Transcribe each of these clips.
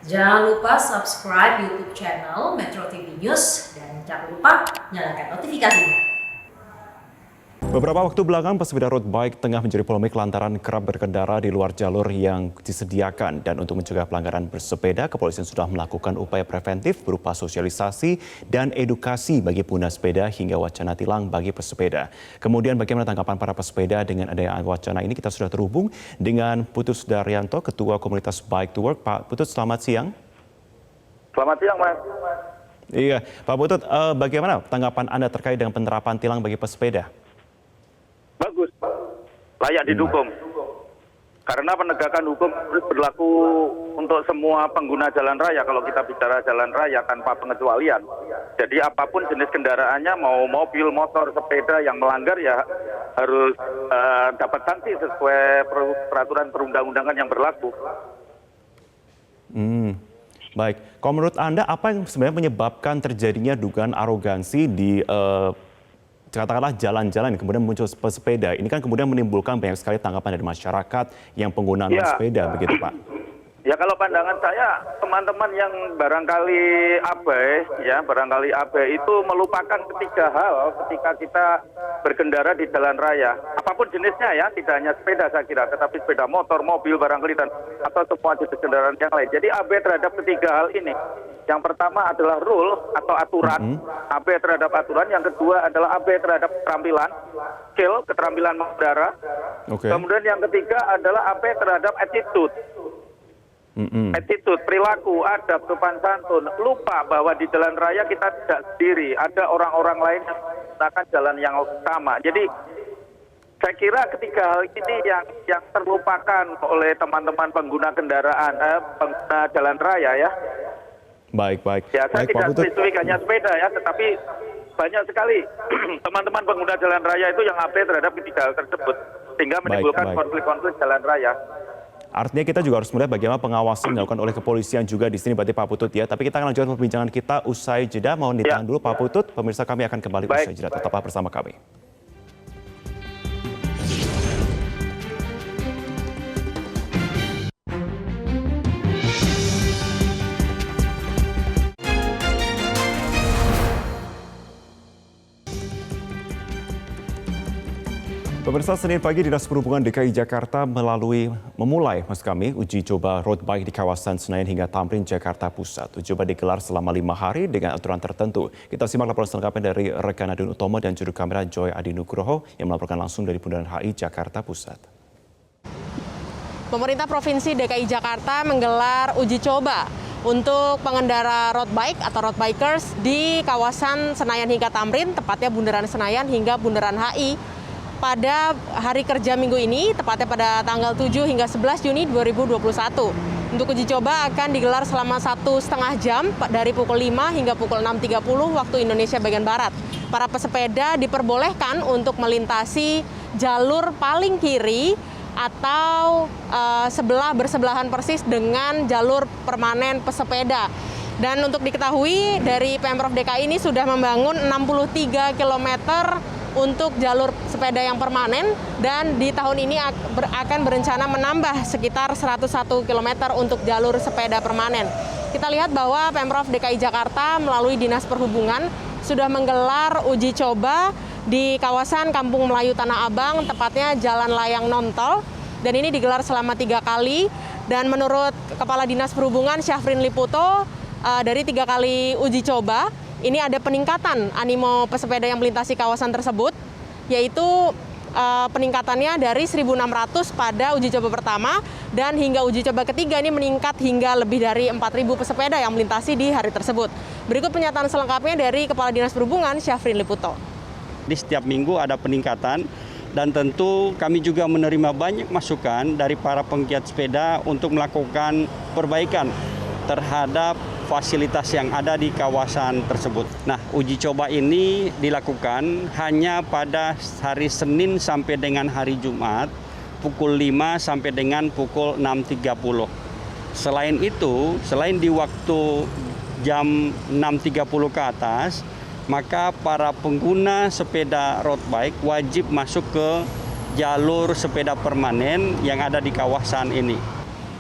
Jangan lupa subscribe YouTube channel Metro TV News dan jangan lupa nyalakan notifikasinya. Beberapa waktu belakang, pesepeda road bike tengah menjadi polemik lantaran kerap berkendara di luar jalur yang disediakan. Dan untuk mencegah pelanggaran bersepeda, kepolisian sudah melakukan upaya preventif berupa sosialisasi dan edukasi bagi pengguna sepeda hingga wacana tilang bagi pesepeda. Kemudian bagaimana tanggapan para pesepeda dengan adanya wacana ini? Kita sudah terhubung dengan Putus Daryanto, Ketua Komunitas Bike to Work. Pak Putut, selamat siang. Selamat siang, Mas. Iya, Pak Putut, bagaimana tanggapan Anda terkait dengan penerapan tilang bagi pesepeda? Bagus, layak didukung. Karena penegakan hukum harus berlaku untuk semua pengguna jalan raya. Kalau kita bicara jalan raya tanpa pengecualian. Jadi apapun jenis kendaraannya, mau mobil, motor, sepeda yang melanggar ya harus dapat sanksi sesuai peraturan perundang-undangan yang berlaku. Baik, kalau menurut Anda apa yang sebenarnya menyebabkan terjadinya dugaan arogansi di katakanlah jalan-jalan kemudian muncul pesepeda? Ini kan kemudian menimbulkan banyak sekali tanggapan dari masyarakat yang penggunaan sepeda, begitu Pak? Ya, kalau pandangan saya, teman-teman yang barangkali abai itu melupakan ketiga hal ketika kita berkendara di jalan raya. Apapun jenisnya ya, tidak hanya sepeda saya kira, tetapi sepeda motor, mobil barangkali dan atau semua jenis kendaraan yang lain. Jadi abai terhadap ketiga hal ini. Yang pertama adalah rule atau aturan, abai terhadap aturan. Yang kedua adalah abai terhadap keterampilan, skill, keterampilan mengendara. Kemudian yang ketiga adalah abai terhadap attitude. Attitude, perilaku, adab, sopan santun. Lupa bahwa di jalan raya kita tidak sendiri, ada orang-orang lain yang menggunakan jalan yang sama. Jadi saya kira ketiga hal ini yang terlupakan oleh teman-teman pengguna kendaraan, pengguna jalan raya ya. Baik. Ya, saya tidak spesifik hanya sepeda ya, tetapi banyak sekali teman-teman pengguna jalan raya itu yang abai terhadap ketiga hal tersebut, sehingga menimbulkan konflik-konflik jalan raya. Artinya kita juga harus melihat bagaimana pengawasan dilakukan oleh kepolisian juga di sini, berarti Pak Putut ya. Tapi kita akan lanjutkan perbincangan kita usai jeda. Mohon ditahan dulu Pak Putut. Pemirsa, kami akan kembali usai jeda. Tetaplah bersama kami. Pemirsa, Senin pagi Dinas Perhubungan DKI Jakarta memulai uji coba road bike di kawasan Senayan hingga Tamrin, Jakarta Pusat. Uji coba digelar selama 5 hari dengan aturan tertentu. Kita simak laporan selengkapnya dari rekan Adin Utomo dan juru kamera Joy Adinugroho yang melaporkan langsung dari Bundaran HI Jakarta Pusat. Pemerintah Provinsi DKI Jakarta menggelar uji coba untuk pengendara road bike atau road bikers di kawasan Senayan hingga Tamrin, tepatnya Bundaran Senayan hingga Bundaran HI. Pada hari kerja minggu ini, tepatnya pada tanggal 7 hingga 11 Juni 2021. Untuk uji coba akan digelar selama 1,5 jam dari pukul 5 hingga pukul 6.30 waktu Indonesia bagian Barat. Para pesepeda diperbolehkan untuk melintasi jalur paling kiri atau bersebelahan persis dengan jalur permanen pesepeda. Dan untuk diketahui dari Pemprov DKI ini sudah membangun 63 km untuk jalur sepeda yang permanen, dan di tahun ini akan berencana menambah sekitar 101 km untuk jalur sepeda permanen. Kita lihat bahwa Pemprov DKI Jakarta melalui Dinas Perhubungan sudah menggelar uji coba di kawasan Kampung Melayu Tanah Abang, tepatnya Jalan Layang Nontol, dan ini digelar selama 3 kali. Dan menurut Kepala Dinas Perhubungan Syafrin Liputo, dari 3 kali uji coba, ini ada peningkatan animo pesepeda yang melintasi kawasan tersebut, yaitu peningkatannya dari 1.600 pada uji coba pertama, dan hingga uji coba ketiga ini meningkat hingga lebih dari 4.000 pesepeda yang melintasi di hari tersebut. Berikut pernyataan selengkapnya dari Kepala Dinas Perhubungan Syafrin Liputo. Di setiap minggu ada peningkatan, dan tentu kami juga menerima banyak masukan dari para penggiat sepeda untuk melakukan perbaikan terhadap fasilitas yang ada di kawasan tersebut. Nah, uji coba ini dilakukan hanya pada hari Senin sampai dengan hari Jumat, pukul 5 sampai dengan pukul 6.30. Selain itu, selain di waktu jam 6.30 ke atas, maka para pengguna sepeda road bike wajib masuk ke jalur sepeda permanen yang ada di kawasan ini.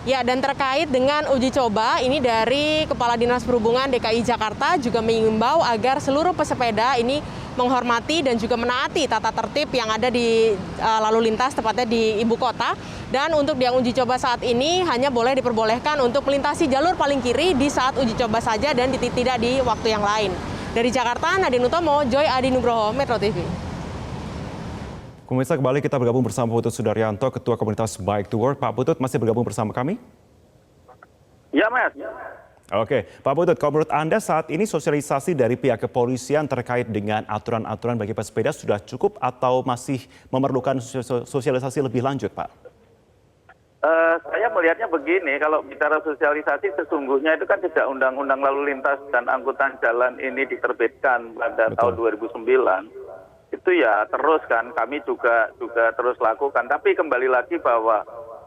Ya, dan terkait dengan uji coba, ini dari Kepala Dinas Perhubungan DKI Jakarta juga mengimbau agar seluruh pesepeda ini menghormati dan juga menaati tata tertib yang ada di lalu lintas, tepatnya di ibu kota. Dan untuk yang uji coba saat ini hanya boleh diperbolehkan untuk melintasi jalur paling kiri di saat uji coba saja dan tidak di waktu yang lain. Dari Jakarta, Nadine Utomo, Joy Adi Nugroho, Metro TV. Pemirsa, kembali kita bergabung bersama Putut Sudaryanto, Ketua Komunitas Bike to Work. Pak Putut masih bergabung bersama kami? Ya, Mas. Oke, Pak Putut, kalau menurut Anda saat ini sosialisasi dari pihak kepolisian terkait dengan aturan-aturan bagi pesepeda sudah cukup atau masih memerlukan sosialisasi lebih lanjut, Pak? Saya melihatnya begini, kalau bicara sosialisasi sesungguhnya itu kan sejak Undang-Undang Lalu Lintas dan Angkutan Jalan ini diterbitkan pada tahun 2009. Itu ya terus kan kami juga terus lakukan, tapi kembali lagi bahwa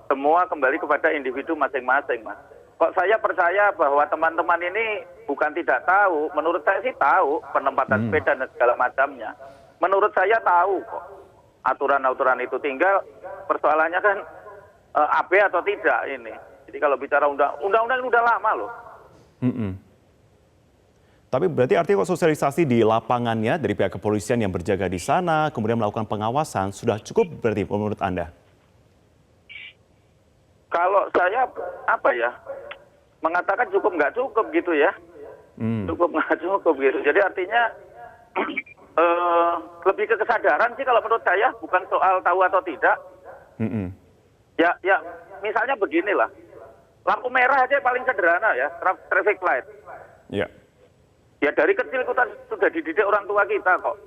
semua kembali kepada individu masing-masing, Mas. Kok saya percaya bahwa teman-teman ini bukan tidak tahu, menurut saya sih tahu penempatan sepeda dan segala macamnya. Menurut saya tahu kok aturan-aturan itu, tinggal persoalannya kan AB atau tidak ini. Jadi kalau bicara undang-undang ini udah lama loh. Tapi berarti artinya kok sosialisasi di lapangannya dari pihak kepolisian yang berjaga di sana, kemudian melakukan pengawasan, sudah cukup berarti menurut Anda? Kalau saya, mengatakan cukup nggak cukup gitu ya. Cukup nggak cukup gitu. Jadi artinya lebih ke kesadaran sih kalau menurut saya, bukan soal tahu atau tidak. Ya, misalnya beginilah. Lampu merah aja paling sederhana ya, traffic light. Ya. Ya dari kecil kita sudah dididik orang tua kita kok.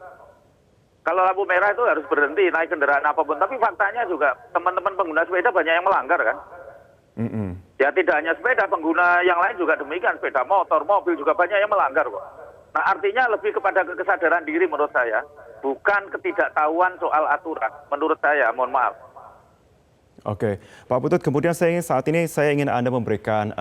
Kalau lampu merah itu harus berhenti naik kendaraan apapun. Tapi faktanya juga teman-teman pengguna sepeda banyak yang melanggar kan. Ya tidak hanya sepeda, pengguna yang lain juga demikian. Sepeda motor, mobil juga banyak yang melanggar kok. Nah artinya lebih kepada kesadaran diri menurut saya. Bukan ketidaktahuan soal aturan. Menurut saya, mohon maaf. Oke, Pak Putut, kemudian saat ini saya ingin Anda memberikan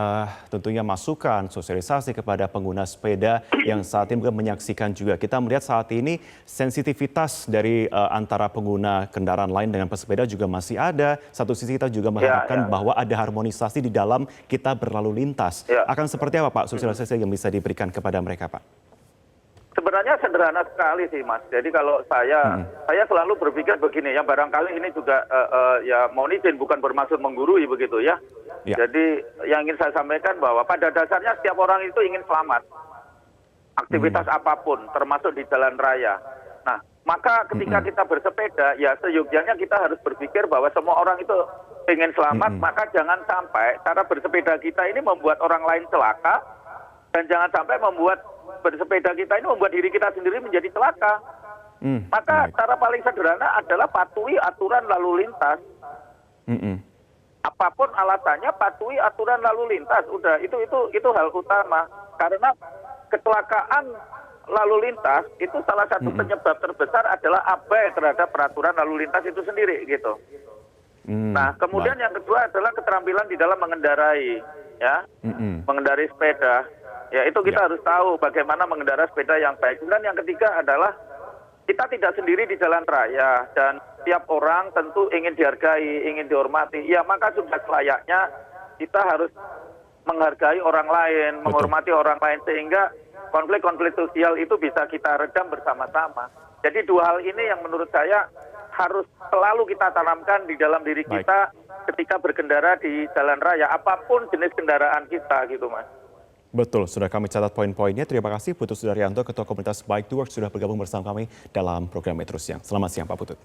tentunya masukan, sosialisasi kepada pengguna sepeda yang saat ini menyaksikan juga. Kita melihat saat ini sensitivitas dari antara pengguna kendaraan lain dengan pesepeda juga masih ada. Satu sisi kita juga mengharapkan bahwa ada harmonisasi di dalam kita berlalu lintas. Akan seperti apa Pak sosialisasi yang bisa diberikan kepada mereka, Pak? Sebenarnya sederhana sekali sih, Mas. Jadi kalau saya selalu berpikir begini, ya barangkali ini juga ya mohon izin bukan bermaksud menggurui begitu ya. Jadi yang ingin saya sampaikan bahwa pada dasarnya setiap orang itu ingin selamat. Aktivitas apapun, termasuk di jalan raya. Nah, maka ketika kita bersepeda, ya seyogyanya kita harus berpikir bahwa semua orang itu ingin selamat, maka jangan sampai cara bersepeda kita ini membuat orang lain celaka, dan jangan sampai membuat bersepeda kita ini membuat diri kita sendiri menjadi celaka. Maka cara paling sederhana adalah patuhi aturan lalu lintas. Apapun alasannya, patuhi aturan lalu lintas. Udah itu hal utama. Karena kecelakaan lalu lintas itu salah satu penyebab terbesar adalah abai terhadap peraturan lalu lintas itu sendiri gitu. Nah, kemudian yang kedua adalah keterampilan di dalam mengendarai, ya, mengendarai sepeda. Ya itu kita harus tahu bagaimana mengendarai sepeda yang baik. Dan yang ketiga adalah kita tidak sendiri di jalan raya dan setiap orang tentu ingin dihargai, ingin dihormati. Ya maka sudah selayaknya kita harus menghargai orang lain, menghormati orang lain sehingga konflik-konflik sosial itu bisa kita redam bersama-sama. Jadi dua hal ini yang menurut saya harus selalu kita tanamkan di dalam diri kita ketika berkendara di jalan raya, apapun jenis kendaraan kita gitu, Mas. Betul, sudah kami catat poin-poinnya. Terima kasih Putut Sudaryanto, Ketua Komunitas Bike to Work sudah bergabung bersama kami dalam program Metro Siang. Selamat siang Pak Putut.